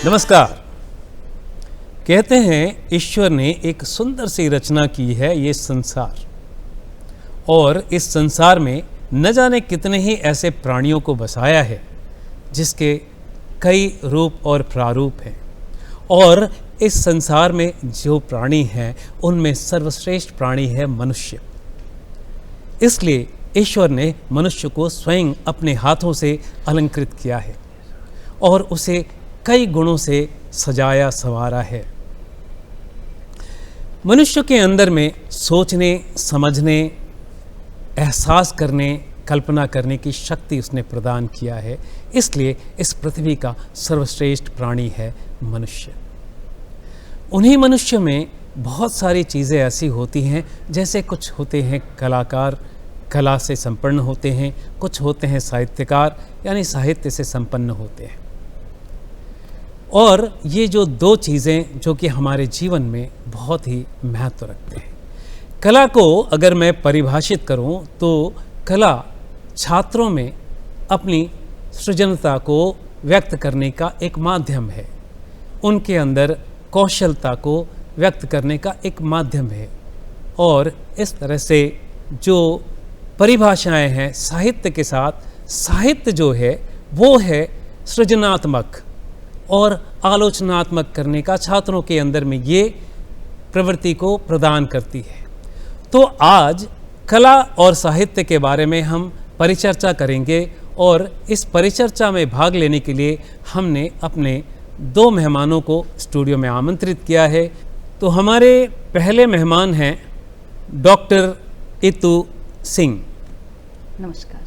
नमस्कार। कहते हैं ईश्वर ने एक सुंदर सी रचना की है ये संसार, और इस संसार में न जाने कितने ही ऐसे प्राणियों को बसाया है जिसके कई रूप और प्रारूप हैं। और इस संसार में जो प्राणी हैं उनमें सर्वश्रेष्ठ प्राणी है मनुष्य। इसलिए ईश्वर ने मनुष्य को स्वयं अपने हाथों से अलंकृत किया है और उसे कई गुणों से सजाया संवारा है। मनुष्य के अंदर में सोचने, समझने, एहसास करने, कल्पना करने की शक्ति उसने प्रदान किया है। इसलिए इस पृथ्वी का सर्वश्रेष्ठ प्राणी है मनुष्य। उन्हीं मनुष्य में बहुत सारी चीज़ें ऐसी होती हैं, जैसे कुछ होते हैं कलाकार, कला से संपन्न होते हैं, कुछ होते हैं साहित्यकार, यानी साहित्य से संपन्न होते हैं। और ये जो दो चीज़ें जो कि हमारे जीवन में बहुत ही महत्व रखते हैं। कला को अगर मैं परिभाषित करूं तो कला छात्रों में अपनी सृजनता को व्यक्त करने का एक माध्यम है, उनके अंदर कौशलता को व्यक्त करने का एक माध्यम है। और इस तरह से जो परिभाषाएं हैं साहित्य के साथ, साहित्य जो है वो है सृजनात्मक और आलोचनात्मक करने का, छात्रों के अंदर में ये प्रवृत्ति को प्रदान करती है। तो आज कला और साहित्य के बारे में हम परिचर्चा करेंगे, और इस परिचर्चा में भाग लेने के लिए हमने अपने दो मेहमानों को स्टूडियो में आमंत्रित किया है। तो हमारे पहले मेहमान हैं डॉक्टर इतू सिंह। नमस्कार।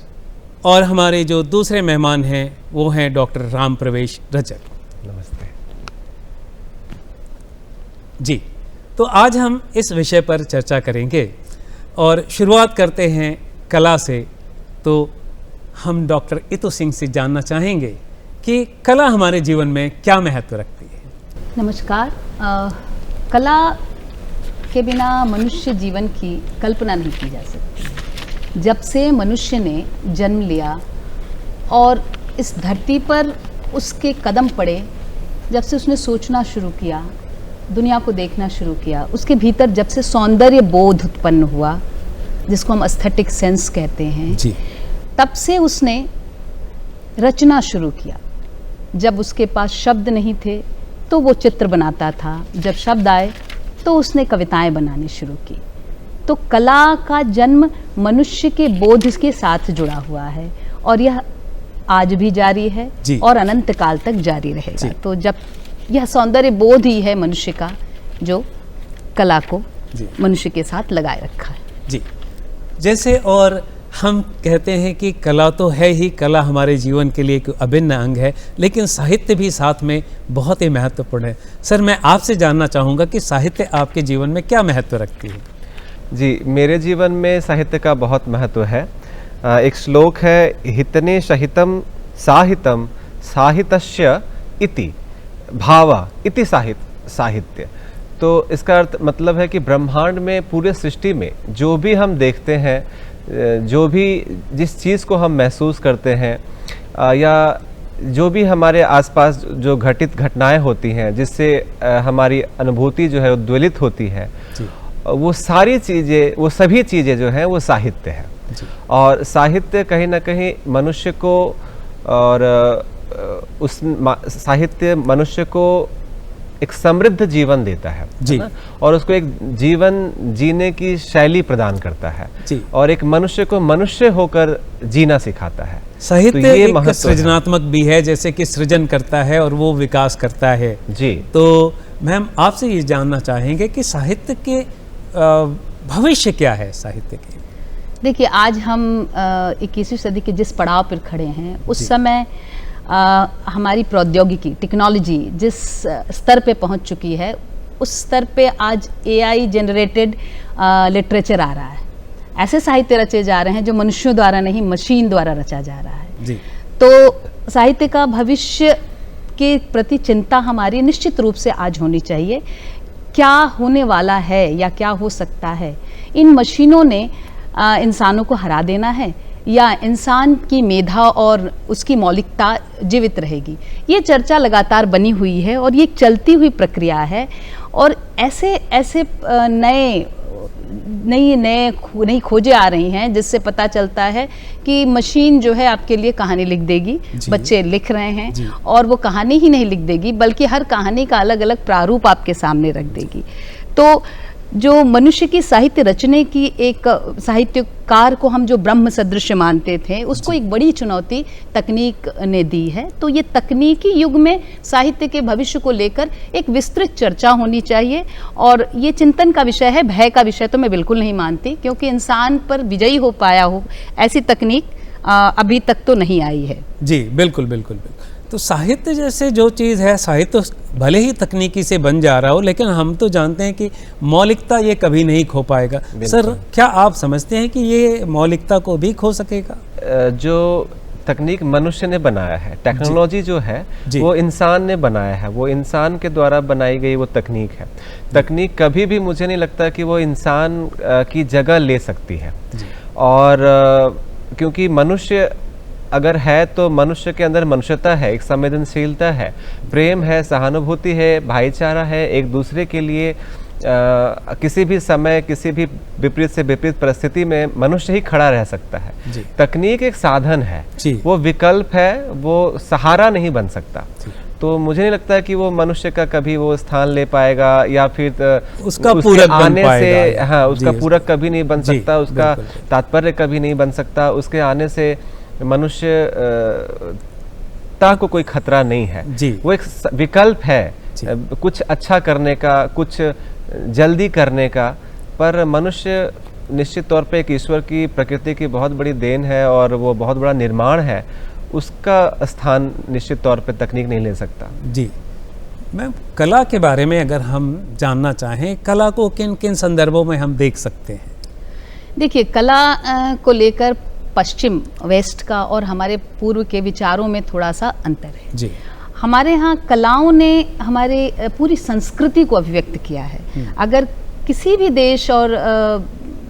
और हमारे जो दूसरे मेहमान हैं वो हैं डॉक्टर राम प्रवेश रजक। नमस्ते जी। तो आज हम इस विषय पर चर्चा करेंगे और शुरुआत करते हैं कला से। तो हम डॉक्टर इतू सिंह से जानना चाहेंगे कि कला हमारे जीवन में क्या महत्व रखती है। नमस्कार। कला के बिना मनुष्य जीवन की कल्पना नहीं की जा सकती। जब से मनुष्य ने जन्म लिया और इस धरती पर उसके कदम पड़े, जब से उसने सोचना शुरू किया, दुनिया को देखना शुरू किया, उसके भीतर जब से सौंदर्य बोध उत्पन्न हुआ, जिसको हम एस्थेटिक सेंस कहते हैं जी, तब से उसने रचना शुरू किया। जब उसके पास शब्द नहीं थे तो वो चित्र बनाता था, जब शब्द आए तो उसने कविताएं बनानी शुरू की। तो कला का जन्म मनुष्य के बोध के साथ जुड़ा हुआ है और यह आज भी जारी है और अनंत काल तक जारी रहेगा। तो जब यह सौंदर्य बोध ही है मनुष्य का जो कला को मनुष्य के साथ लगाए रखा है। जी, जैसे और हम कहते हैं कि कला तो है ही, कला हमारे जीवन के लिए एक अभिन्न अंग है, लेकिन साहित्य भी साथ में बहुत ही महत्वपूर्ण है। सर, मैं आपसे जानना चाहूँगा कि साहित्य आपके जीवन में क्या महत्व रखती है। जी, मेरे जीवन में साहित्य का बहुत महत्व है। एक श्लोक है, हितने सहितम साहित्यम साहित्यस्य इति भावा इति साहित्य। तो इसका अर्थ मतलब है कि ब्रह्मांड में, पूरे सृष्टि में जो भी हम देखते हैं, जो भी जिस चीज़ को हम महसूस करते हैं, या जो भी हमारे आसपास जो घटित घटनाएं होती हैं जिससे हमारी अनुभूति जो है उद्वेलित होती है, वो सारी चीज़ें, वो सभी चीज़ें जो हैं वो साहित्य है। और साहित्य कहीं ना कहीं मनुष्य को, और उस साहित्य मनुष्य को एक समृद्ध जीवन देता है जी, और उसको एक जीवन जीने की शैली प्रदान करता है जी, और एक मनुष्य को मनुष्य होकर जीना सिखाता है। साहित्य तो एक सृजनात्मक भी है, जैसे कि सृजन करता है और वो विकास करता है जी। तो मैम, आपसे ये जानना चाहेंगे कि साहित्य के भविष्य क्या है साहित्य के। देखिए, आज हम 21वीं सदी के जिस पड़ाव पर खड़े हैं, उस समय हमारी प्रौद्योगिकी, टेक्नोलॉजी जिस स्तर पे पहुंच चुकी है, उस स्तर पे आज AI जनरेटेड लिटरेचर आ रहा है। ऐसे साहित्य रचे जा रहे हैं जो मनुष्यों द्वारा नहीं, मशीन द्वारा रचा जा रहा है जी। तो साहित्य का भविष्य के प्रति चिंता हमारी निश्चित रूप से आज होनी चाहिए। क्या होने वाला है या क्या हो सकता है। इन मशीनों ने इंसानों को हरा देना है या इंसान की मेधा और उसकी मौलिकता जीवित रहेगी। ये चर्चा लगातार बनी हुई है और ये एक चलती हुई प्रक्रिया है। और ऐसे ऐसे नई खोजें आ रही हैं जिससे पता चलता है कि मशीन जो है आपके लिए कहानी लिख देगी, बच्चे लिख रहे हैं, और वो कहानी ही नहीं लिख देगी बल्कि हर कहानी का अलग अलग प्रारूप आपके सामने रख देगी। तो जो मनुष्य की साहित्य रचने की एक साहित्यकार को हम जो ब्रह्म सदृश मानते थे, उसको एक बड़ी चुनौती तकनीक ने दी है। तो ये तकनीकी युग में साहित्य के भविष्य को लेकर एक विस्तृत चर्चा होनी चाहिए, और ये चिंतन का विषय है। भय का विषय तो मैं बिल्कुल नहीं मानती, क्योंकि इंसान पर विजयी हो पाया हो ऐसी तकनीक अभी तक तो नहीं आई है। जी बिल्कुल बिल्कुल बिल्कुल। तो साहित्य जैसे जो चीज़ है, साहित्य भले ही तकनीकी से बन जा रहा हो, लेकिन हम तो जानते हैं कि मौलिकता ये कभी नहीं खो पाएगा। सर, क्या आप समझते हैं कि ये मौलिकता को भी खो सकेगा? जो तकनीक मनुष्य ने बनाया है, टेक्नोलॉजी जो है वो इंसान ने बनाया है, वो इंसान के द्वारा बनाई गई वो तकनीक है। तकनीक कभी भी मुझे नहीं लगता कि वो इंसान की जगह ले सकती है। और क्योंकि मनुष्य अगर है तो मनुष्य के अंदर मनुष्यता है, एक संवेदनशीलता है, प्रेम है, सहानुभूति है, भाईचारा है, एक दूसरे के लिए किसी भी समय किसी भी विपरीत से विपरीत परिस्थिति में मनुष्य ही खड़ा रह सकता है। तकनीक एक साधन है, वो विकल्प है, वो सहारा नहीं बन सकता। तो मुझे नहीं लगता कि वो मनुष्य का कभी वो स्थान ले पाएगा या फिर उसका पूरक आने से, हाँ, उसका पूरक कभी नहीं बन सकता, उसका तात्पर्य कभी नहीं बन सकता। उसके आने से मनुष्य को कोई खतरा नहीं है। वो एक विकल्प है कुछ अच्छा करने का, कुछ जल्दी करने का। पर मनुष्य निश्चित तौर पे एक ईश्वर की, प्रकृति की बहुत बड़ी देन है और वो बहुत बड़ा निर्माण है, उसका स्थान निश्चित तौर पे तकनीक नहीं ले सकता। जी मैम, कला के बारे में अगर हम जानना चाहें, कला को किन किन संदर्भों में हम देख सकते हैं? देखिए, कला को लेकर पश्चिम, वेस्ट का और हमारे पूर्व के विचारों में थोड़ा सा अंतर है। जी, हमारे यहाँ कलाओं ने हमारे पूरी संस्कृति को अभिव्यक्त किया है। अगर किसी भी देश और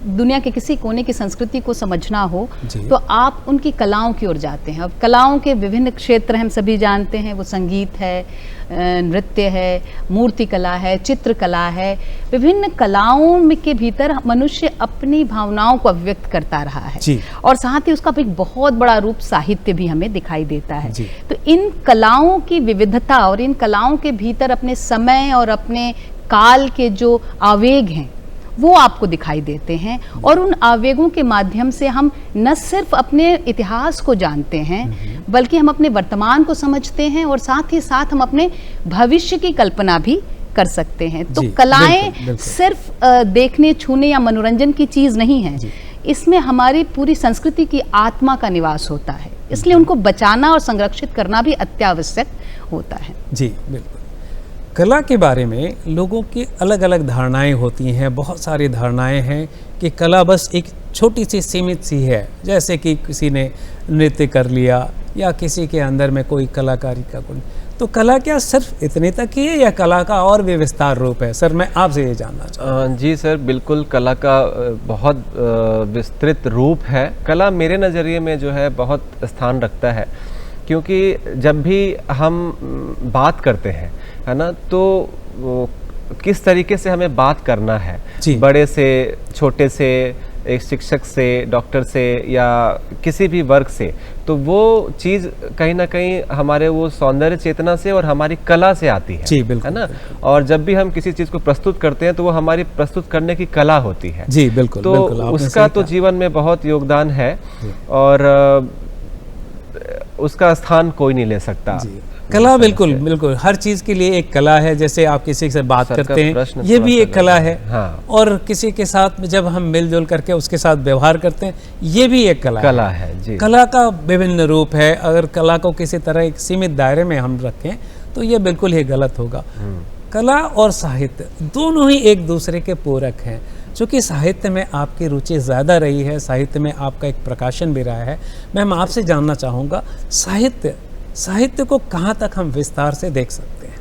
दुनिया के किसी कोने की संस्कृति को समझना हो तो आप उनकी कलाओं की ओर जाते हैं। अब कलाओं के विभिन्न क्षेत्र हम सभी जानते हैं, वो संगीत है, नृत्य है, मूर्ति कला है, चित्रकला है। विभिन्न कलाओं के भीतर मनुष्य अपनी भावनाओं को अभिव्यक्त करता रहा है, और साथ ही उसका एक बहुत बड़ा रूप साहित्य भी हमें दिखाई देता है। तो इन कलाओं की विविधता और इन कलाओं के भीतर अपने समय और अपने काल के जो आवेग हैं वो आपको दिखाई देते हैं, और उन आवेगों के माध्यम से हम न सिर्फ अपने इतिहास को जानते हैं बल्कि हम अपने वर्तमान को समझते हैं, और साथ ही साथ हम अपने भविष्य की कल्पना भी कर सकते हैं। तो कलाएं सिर्फ देखने, छूने या मनोरंजन की चीज़ नहीं है, इसमें हमारी पूरी संस्कृति की आत्मा का निवास होता है। इसलिए उनको बचाना और संरक्षित करना भी अत्यावश्यक होता है। जी बिल्कुल। कला के बारे में लोगों की अलग अलग धारणाएं होती हैं, बहुत सारी धारणाएं हैं कि कला बस एक छोटी सी सीमित सी है, जैसे कि किसी ने नृत्य कर लिया या किसी के अंदर में कोई कलाकारी का गुण। तो कला क्या सिर्फ इतने तक ही है या कला का और भी विस्तार रूप है? सर, मैं आपसे ये जानना चाहता हूँ। जी सर, बिल्कुल कला का बहुत विस्तृत रूप है। कला मेरे नज़रिए में जो है बहुत स्थान रखता है, क्योंकि जब भी हम बात करते हैं, है ना, तो किस तरीके से हमें बात करना है, बड़े से, छोटे से, एक शिक्षक से, डॉक्टर से या किसी भी वर्ग से, तो वो चीज़ कहीं ना कहीं हमारे वो सौंदर्य चेतना से और हमारी कला से आती है। जी बिल्कुल, है ना। और जब भी हम किसी चीज़ को प्रस्तुत करते हैं तो वो हमारी प्रस्तुत करने की कला होती है। जी बिल्कुल, तो बिल्कुल, उसका तो जीवन में बहुत योगदान है और उसका स्थान कोई नहीं ले सकता। कला बिल्कुल बिल्कुल हर चीज़ के लिए एक कला है। जैसे आप किसी से बात करते हैं, ये भी एक कला है। हाँ। और किसी के साथ जब हम मिलजुल करके उसके साथ व्यवहार करते हैं, ये भी एक कला है। जी। कला का विभिन्न रूप है। अगर कला को किसी तरह एक सीमित दायरे में हम रखें तो ये बिल्कुल ही गलत होगा। कला और साहित्य दोनों ही एक दूसरे के पूरक हैं। चूँकि साहित्य में आपकी रुचि ज़्यादा रही है, साहित्य में आपका एक प्रकाशन भी रहा है, मैं आपसे जानना चाहूँगा साहित्य को कहाँ तक हम विस्तार से देख सकते हैं?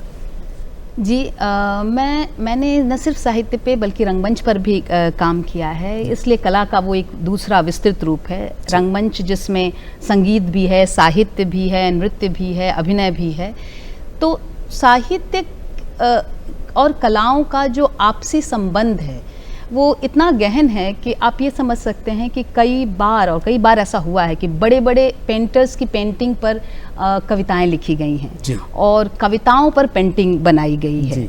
जी, मैंने न सिर्फ साहित्य पे बल्कि रंगमंच पर भी काम किया है, इसलिए कला का वो एक दूसरा विस्तृत रूप है। रंगमंच जिसमें संगीत भी है, साहित्य भी है, नृत्य भी है, अभिनय भी है। तो साहित्य और कलाओं का जो आपसी संबंध है वो इतना गहन है कि आप ये समझ सकते हैं कि कई बार ऐसा हुआ है कि बड़े बड़े पेंटर्स की पेंटिंग पर कविताएं लिखी गई हैं और कविताओं पर पेंटिंग बनाई गई है।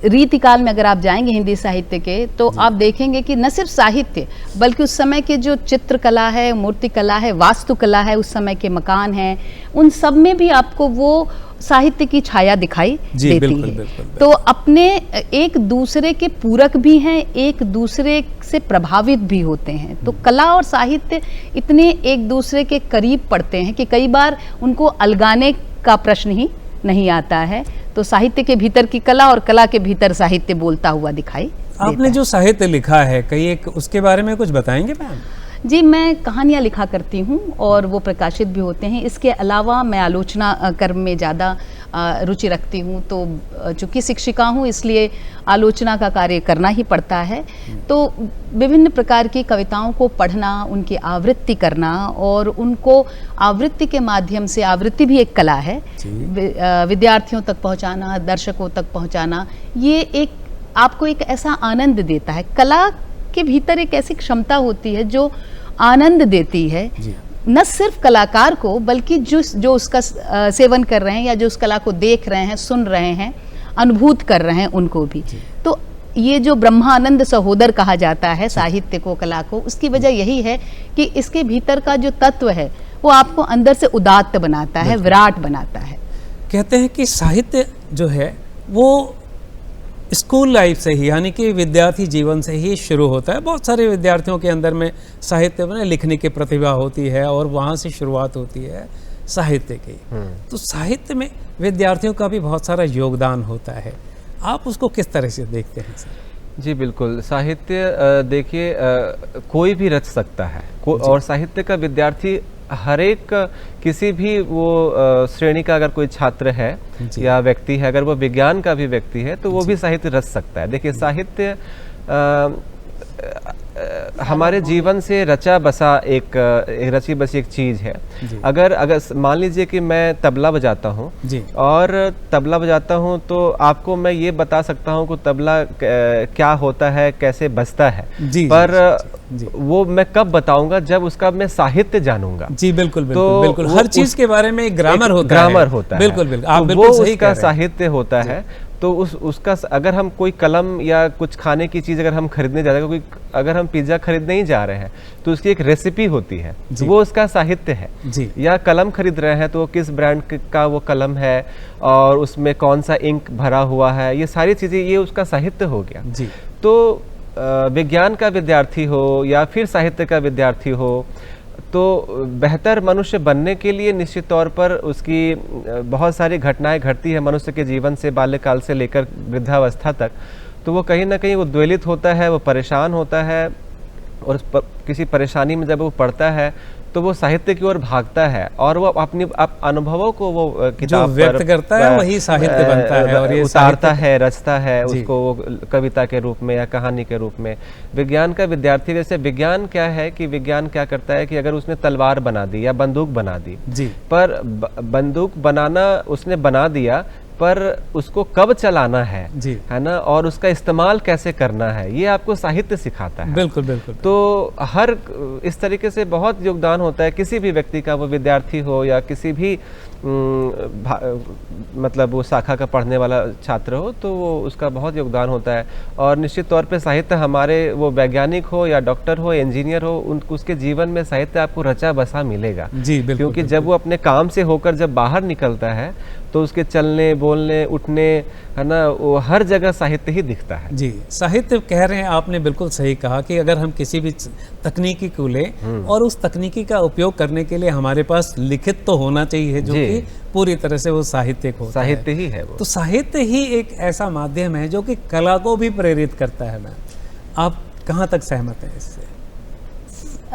रीतिकाल में अगर आप जाएंगे हिंदी साहित्य के तो आप देखेंगे कि न सिर्फ साहित्य बल्कि उस समय के जो चित्रकला है, मूर्तिकला है, वास्तुकला है, उस समय के मकान हैं, उन सब में भी आपको वो साहित्य की छाया दिखाई देती बिल्कुल, है। बिल्कुल। तो अपने एक दूसरे के पूरक भी हैं, एक दूसरे से प्रभावित भी होते हैं। तो कला और साहित्य इतने एक दूसरे के करीब पड़ते हैं कि कई बार उनको अलगाने का प्रश्न ही नहीं आता है। तो साहित्य के भीतर की कला और कला के भीतर साहित्य बोलता हुआ दिखाई आपने जो साहित्य लिखा है कई एक उसके बारे में कुछ बताएंगे मैम? जी, मैं कहानियाँ लिखा करती हूँ और वो प्रकाशित भी होते हैं। इसके अलावा मैं आलोचना कर्म में ज़्यादा रुचि रखती हूँ। तो चूँकि शिक्षिका हूँ इसलिए आलोचना का कार्य करना ही पड़ता है। तो विभिन्न प्रकार की कविताओं को पढ़ना, उनकी आवृत्ति करना और उनको आवृत्ति के माध्यम से, आवृत्ति भी एक कला है, विद्यार्थियों तक पहुँचाना, दर्शकों तक पहुँचाना, ये एक आपको एक ऐसा आनंद देता है। कला के भीतर एक ऐसी क्षमता होती है जो आनंद देती है न सिर्फ कलाकार को बल्कि जो उसका सेवन कर रहे हैं या जो उस कला को देख रहे हैं, सुन रहे हैं, अनुभूत कर रहे हैं, उनको भी। तो ये जो ब्रह्मानंद सहोदर कहा जाता है साहित्य को, कला को, उसकी वजह यही है कि इसके भीतर का जो तत्व है वो आपको अंदर से उदात्त बनाता है, विराट बनाता है। कहते हैं कि साहित्य जो है वो स्कूल लाइफ से ही, यानी कि विद्यार्थी जीवन से ही शुरू होता है। बहुत सारे विद्यार्थियों के अंदर में साहित्य में लिखने की प्रतिभा होती है और वहाँ से शुरुआत होती है साहित्य की। तो साहित्य में विद्यार्थियों का भी बहुत सारा योगदान होता है। आप उसको किस तरह से देखते हैं सर? जी बिल्कुल, साहित्य देखिए कोई भी रच सकता है और साहित्य का विद्यार्थी हर एक किसी भी वो श्रेणी का अगर कोई छात्र है या व्यक्ति है, अगर वो विज्ञान का भी व्यक्ति है तो वो भी साहित्य रच सकता है। देखिए साहित्य हमारे जीवन से रचा बसा एक रची बसी एक चीज़ है। अगर मान लीजिए कि मैं तबला बजाता हूँ और तबला बजाता हूँ तो आपको मैं ये बता सकता हूँ कि तबला क्या होता है, कैसे बजता है, पर वो मैं कब बताऊंगा जब उसका मैं साहित्य जानूंगा। जी बिल्कुल बिल्कुल, बिल्कुल। हर चीज के बारे में एक ग्रामर होता है। बिल्कुल बिल्कुल, आप बिल्कुल सही कह रहे हैं। उसका साहित्य होता है। तो उसका अगर हम कोई कलम या कुछ खाने की चीज़ अगर हम खरीदने जा रहे हैं, क्योंकि अगर हम पिज्ज़ा खरीदने ही जा रहे हैं तो उसकी एक रेसिपी होती है, वो उसका साहित्य है। या कलम खरीद रहे हैं तो वो किस ब्रांड का वो कलम है और उसमें कौन सा इंक भरा हुआ है, ये सारी चीज़ें, ये उसका साहित्य हो गया। तो विज्ञान का विद्यार्थी हो या फिर साहित्य का विद्यार्थी हो, तो बेहतर मनुष्य बनने के लिए निश्चित तौर पर उसकी बहुत सारी घटनाएं घटती है मनुष्य के जीवन से, बाल्यकाल से लेकर वृद्धावस्था तक। तो वो कहीं ना कहीं उद्वेलित होता है, वो परेशान होता है और किसी परेशानी में जब वो पड़ता है तो वो साहित्य की ओर भागता है और वो अपनी अनुभवों को वो किताब जो व्यक्त करता है वही साहित्य बनता है और ये उतारता है, रचता है उसको वो कविता के रूप में या कहानी के रूप में। विज्ञान का विद्यार्थी, जैसे विज्ञान क्या है कि विज्ञान क्या करता है कि अगर उसने तलवार बना दी या बंदूक बना दी, पर बंदूक बनाना उसने बना दिया, पर उसको कब चलाना है ना, और उसका इस्तेमाल कैसे करना है, ये आपको साहित्य सिखाता है। बिल्कुल बिल्कुल। तो हर इस तरीके से बहुत योगदान होता है किसी भी व्यक्ति का, वो विद्यार्थी हो या किसी भी मतलब वो शाखा का पढ़ने वाला छात्र हो, तो वो उसका बहुत योगदान होता है। और निश्चित तौर पे साहित्य हमारे, वो वैज्ञानिक हो या डॉक्टर हो, इंजीनियर हो, उसके जीवन में साहित्य आपको रचा बसा मिलेगा। क्योंकि जब वो अपने काम से होकर जब बाहर निकलता है तो उसके चलने, बोलने, उठने, है ना, वो हर जगह साहित्य ही दिखता है। जी, साहित्य कह रहे हैं आपने, बिल्कुल सही कहा कि अगर हम किसी भी तकनीकी को लें और उस तकनीकी का उपयोग करने के लिए हमारे पास लिखित तो होना चाहिए जो कि पूरी तरह से वो साहित्यिक होता है। साहित्य ही है वो। तो साहित्य ही एक ऐसा माध्यम है जो कि कला को भी प्रेरित करता है। मैम, आप कहाँ तक सहमत हैं इससे?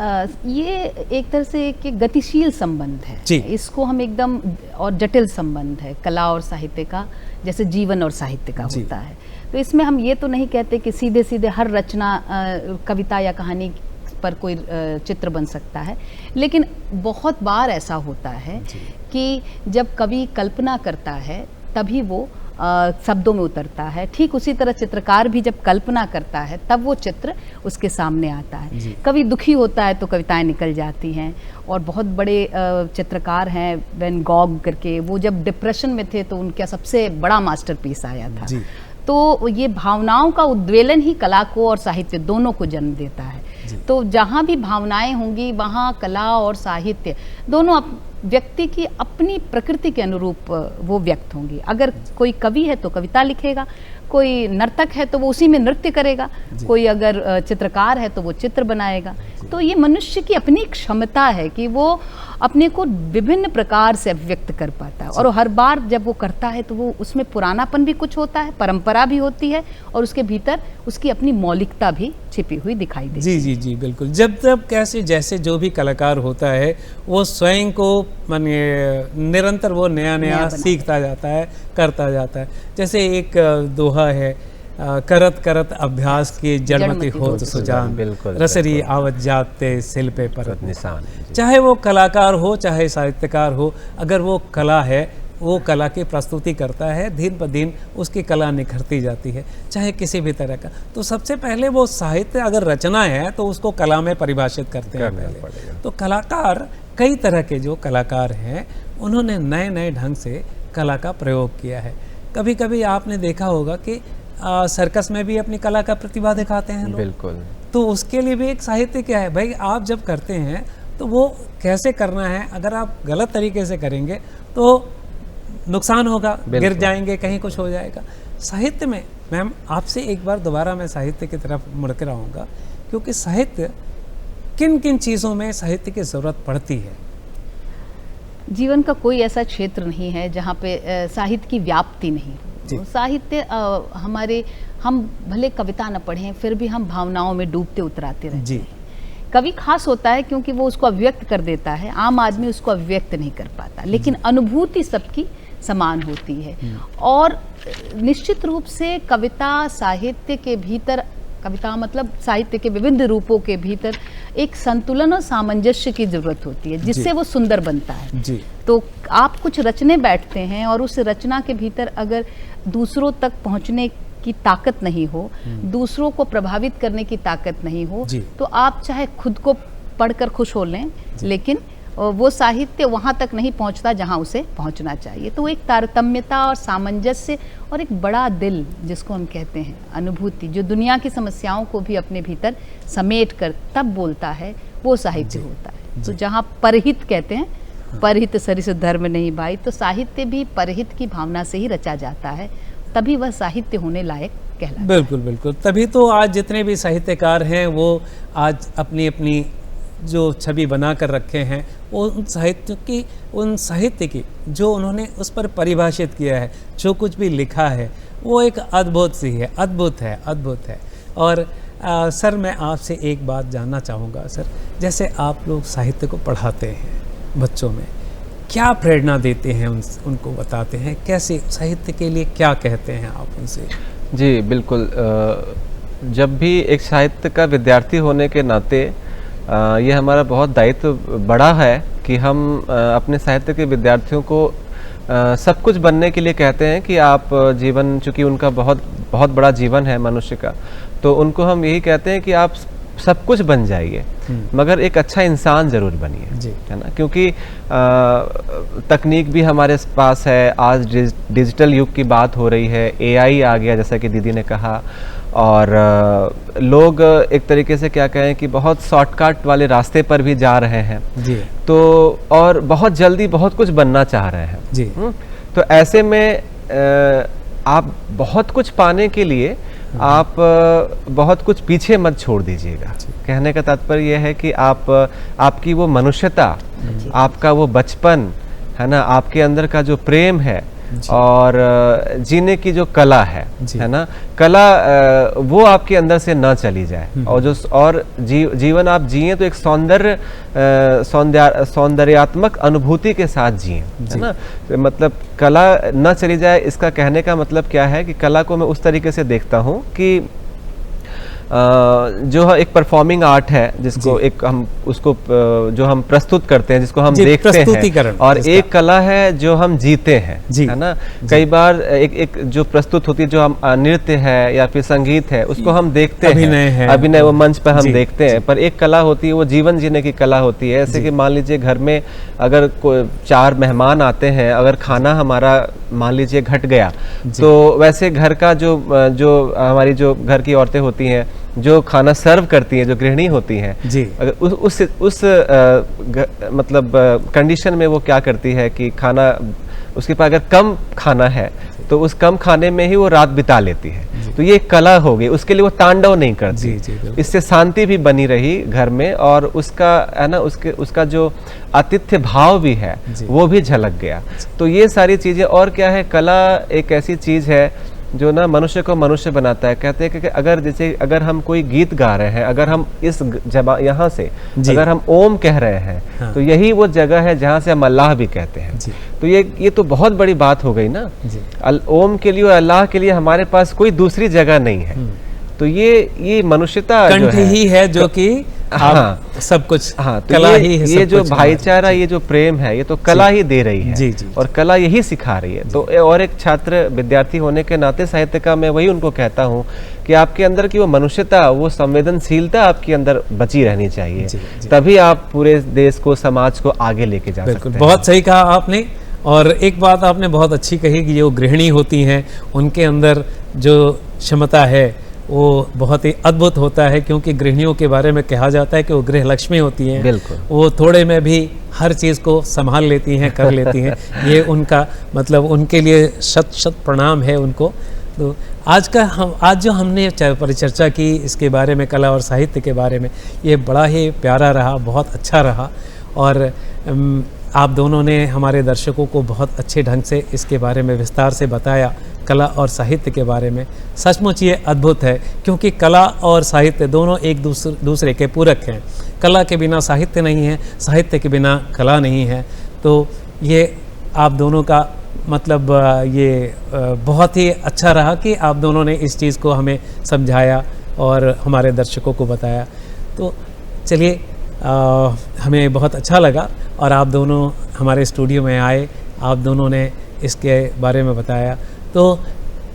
ये एक तरह से एक गतिशील संबंध है जी। इसको हम एकदम, और जटिल संबंध है कला और साहित्य का, जैसे जीवन और साहित्य का जी। होता है। तो इसमें हम ये तो नहीं कहते कि सीधे सीधे हर रचना कविता या कहानी पर कोई चित्र बन सकता है, लेकिन बहुत बार ऐसा होता है कि जब कवि कल्पना करता है तभी वो शब्दों में उतरता है। ठीक उसी तरह चित्रकार भी जब कल्पना करता है तब वो चित्र उसके सामने आता है। कवि दुखी होता है तो कविताएं निकल जाती हैं, और बहुत बड़े चित्रकार हैं वैन गॉग करके, वो जब डिप्रेशन में थे तो उनका सबसे बड़ा मास्टरपीस आया था। तो ये भावनाओं का उद्वेलन ही कला को और साहित्य दोनों को जन्म देता है। तो जहाँ भी भावनाएं होंगी वहाँ कला और साहित्य दोनों व्यक्ति की अपनी प्रकृति के अनुरूप वो व्यक्त होंगी। अगर कोई कवि है तो कविता लिखेगा, कोई नर्तक है तो वो उसी में नृत्य करेगा, कोई अगर चित्रकार है तो वो चित्र बनाएगा। तो ये मनुष्य की अपनी क्षमता है कि वो अपने को विभिन्न प्रकार से अभिव्यक्त कर पाता है, और हर बार जब वो करता है तो वो उसमें पुरानापन भी कुछ होता है, परंपरा भी होती है, और उसके भीतर उसकी अपनी मौलिकता भी छिपी हुई दिखाई देती है। जी जी जी बिल्कुल। जब कैसे जैसे जो भी कलाकार होता है वो स्वयं को माने निरंतर वो नया नया सीखता जाता है, करता जाता है। जैसे एक दोहा है, करत करत अभ्यास के जड़मति होत सुजान, रसरी आवत जाते सिल पे परत निशान। चाहे वो कलाकार हो चाहे साहित्यकार हो, अगर वो कला है, वो कला की प्रस्तुति करता है, दिन ब दिन उसकी कला निखरती जाती है, चाहे किसी भी तरह का। तो सबसे पहले वो साहित्य अगर रचना है तो उसको कला में परिभाषित करते हैं पहले। तो कलाकार, कई तरह के जो कलाकार हैं उन्होंने नए नए ढंग से कला का प्रयोग किया है। कभी कभी आपने देखा होगा कि सर्कस में भी अपनी कला का प्रतिभा दिखाते हैं लोग। बिल्कुल। तो उसके लिए भी एक साहित्य क्या है भाई, आप जब करते हैं तो वो कैसे करना है। अगर आप गलत तरीके से करेंगे तो नुकसान होगा, गिर जाएंगे, कहीं कुछ हो जाएगा। साहित्य में मैम आपसे एक बार दोबारा मैं साहित्य की तरफ मुड़ कर आऊँगा, क्योंकि साहित्य, किन किन चीज़ों में साहित्य की ज़रूरत पड़ती है? जीवन का कोई ऐसा क्षेत्र नहीं है जहाँ पे साहित्य की व्याप्ति नहीं हो। साहित्य हमारे, हम भले कविता न पढ़ें फिर भी हम भावनाओं में डूबते उतराते रहते हैं। कवि खास होता है क्योंकि वो उसको अभिव्यक्त कर देता है, आम आदमी उसको अभिव्यक्त नहीं कर पाता, लेकिन अनुभूति सबकी समान होती है। और निश्चित रूप से कविता साहित्य के भीतर, कविता मतलब साहित्य के विभिन्न रूपों के भीतर एक संतुलन और सामंजस्य की जरूरत होती है, जिससे वो सुंदर बनता है। तो आप कुछ रचने बैठते हैं और उस रचना के भीतर अगर दूसरों तक पहुंचने की ताकत नहीं हो, दूसरों को प्रभावित करने की ताकत नहीं हो, तो आप चाहे खुद को पढ़कर खुश हो लें, लेकिन वो साहित्य वहाँ तक नहीं पहुँचता जहाँ उसे पहुँचना चाहिए। तो एक तारतम्यता और सामंजस्य और एक बड़ा दिल, जिसको हम कहते हैं अनुभूति, जो दुनिया की समस्याओं को भी अपने भीतर समेट कर तब बोलता है, वो साहित्य होता है। तो जहाँ परहित कहते हैं, परहित सरिस धर्म नहीं भाई, तो साहित्य भी परहित की भावना से ही रचा जाता है, तभी वह साहित्य होने लायक कहलाता है। बिल्कुल बिल्कुल। तभी तो आज जितने भी साहित्यकार हैं वो आज अपनी अपनी जो छवि बना कर रखे हैं, वो उन साहित्य की जो उन्होंने उस पर परिभाषित किया है, जो कुछ भी लिखा है, वो एक अद्भुत सी है, अद्भुत है। और सर मैं आपसे एक बात जानना चाहूँगा सर, जैसे आप लोग साहित्य को पढ़ाते हैं बच्चों में, क्या प्रेरणा देते हैं, उनको बताते हैं, कैसे साहित्य के लिए क्या कहते हैं आप उनसे? जी बिल्कुल। जब भी एक साहित्य का विद्यार्थी होने के नाते ये हमारा बहुत दायित्व बड़ा है कि हम अपने साहित्य के विद्यार्थियों को सब कुछ बनने के लिए कहते हैं कि आप जीवन, चूँकि उनका बहुत बहुत बड़ा जीवन है मनुष्य का, तो उनको हम यही कहते हैं कि आप सब कुछ बन जाइए, मगर एक अच्छा इंसान ज़रूर बनिए, है ना। क्योंकि तकनीक भी हमारे पास है, आज डिजिटल युग की बात हो रही है, AI आ गया जैसा कि दीदी ने कहा, और लोग एक तरीके से क्या कहें कि बहुत शॉर्टकट वाले रास्ते पर भी जा रहे हैं जी। तो और बहुत जल्दी बहुत कुछ बनना चाह रहे हैं जी। तो ऐसे में आप बहुत कुछ पाने के लिए आप बहुत कुछ पीछे मत छोड़ दीजिएगा। कहने का तात्पर्य यह है कि आपकी वो मनुष्यता, आपका वो बचपन है ना, आपके अंदर का जो प्रेम है, और जीने की जो कला है ना, कला वो आपके अंदर से ना चली जाए, और जीवन आप जिए तो एक सौंदर्यात्मक अनुभूति के साथ जिए, है ना। मतलब कला ना चली जाए, इसका कहने का मतलब क्या है कि कला को मैं उस तरीके से देखता हूँ कि जो एक परफॉर्मिंग आर्ट है, जिसको एक हम उसको जो हम प्रस्तुत करते हैं, जिसको हम देखते हैं, और एक कला है जो हम जीते हैं, है ना। कई बार एक जो प्रस्तुत होती है, जो हम नृत्य है या फिर संगीत है, उसको हम देखते हैं, अभिनय वो मंच पर हम देखते हैं, पर एक कला होती है वो जीवन जीने की कला होती है। ऐसे कि मान लीजिए घर में अगर 4 मेहमान आते हैं, अगर खाना हमारा मान लीजिए घट गया, तो वैसे घर का जो हमारी जो घर की औरतें होती हैं, जो खाना सर्व करती हैं, जो गृहिणी होती हैं, अगर उस मतलब कंडीशन में वो क्या करती है कि खाना उसके पास अगर कम खाना है तो उस कम खाने में ही वो रात बिता लेती है। तो ये कला हो गई, उसके लिए वो तांडव नहीं करती। इससे शांति भी बनी रही घर में, और उसका है ना, उसका जो आतिथ्य भाव भी है वो भी झलक गया। तो ये सारी चीजें, और क्या है, कला एक ऐसी चीज है जो ना मनुष्य को मनुष्य बनाता है। कहते हैं कि अगर हम कोई गीत गा रहे हैं, अगर हम इस यहाँ से अगर हम ओम कह रहे हैं, हाँ, तो यही वो जगह है जहाँ से हम अल्लाह भी कहते हैं। तो ये तो बहुत बड़ी बात हो गई ना। ओम के लिए और अल्लाह के लिए हमारे पास कोई दूसरी जगह नहीं है। तो ये मनुष्यता कंठ ही है जो कि सब कुछ, हाँ, तो कला ही है। ये जो भाईचारा, ये जो प्रेम है, ये तो कला ही दे रही है, और कला यही सिखा रही है। तो और एक छात्र विद्यार्थी होने के नाते साहित्य का मैं वही उनको कहता हूँ कि आपके अंदर की वो मनुष्यता, वो संवेदनशीलता आपके अंदर बची रहनी चाहिए, तभी आप पूरे देश को, समाज को आगे लेके जा सकते हैं। बहुत सही कहा आपने। और एक बात आपने बहुत अच्छी कही कि जो गृहिणी होती हैं, उनके अंदर जो क्षमता है वो बहुत ही अद्भुत होता है, क्योंकि गृहिणियों के बारे में कहा जाता है कि वो गृह लक्ष्मी होती हैं। बिल्कुल, वो थोड़े में भी हर चीज़ को संभाल लेती हैं, कर लेती हैं। ये उनका मतलब, उनके लिए शत शत प्रणाम है उनको। तो आज जो हमने परिचर्चा की इसके बारे में, कला और साहित्य के बारे में, ये बड़ा ही प्यारा रहा, बहुत अच्छा रहा। और आप दोनों ने हमारे दर्शकों को बहुत अच्छे ढंग से इसके बारे में विस्तार से बताया, कला और साहित्य के बारे में। सचमुच ये अद्भुत है, क्योंकि कला और साहित्य दोनों एक दूसरे के पूरक हैं। कला के बिना साहित्य नहीं है, साहित्य के बिना कला नहीं है। तो ये आप दोनों का मतलब ये बहुत ही अच्छा रहा कि आप दोनों ने इस चीज़ को हमें समझाया और हमारे दर्शकों को बताया। तो चलिए, हमें बहुत अच्छा लगा, और आप दोनों हमारे स्टूडियो में आए, आप दोनों ने इसके बारे में बताया। तो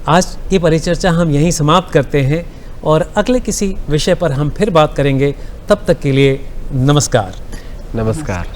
आज की परिचर्चा हम यहीं समाप्त करते हैं, और अगले किसी विषय पर हम फिर बात करेंगे। तब तक के लिए नमस्कार। नमस्कार।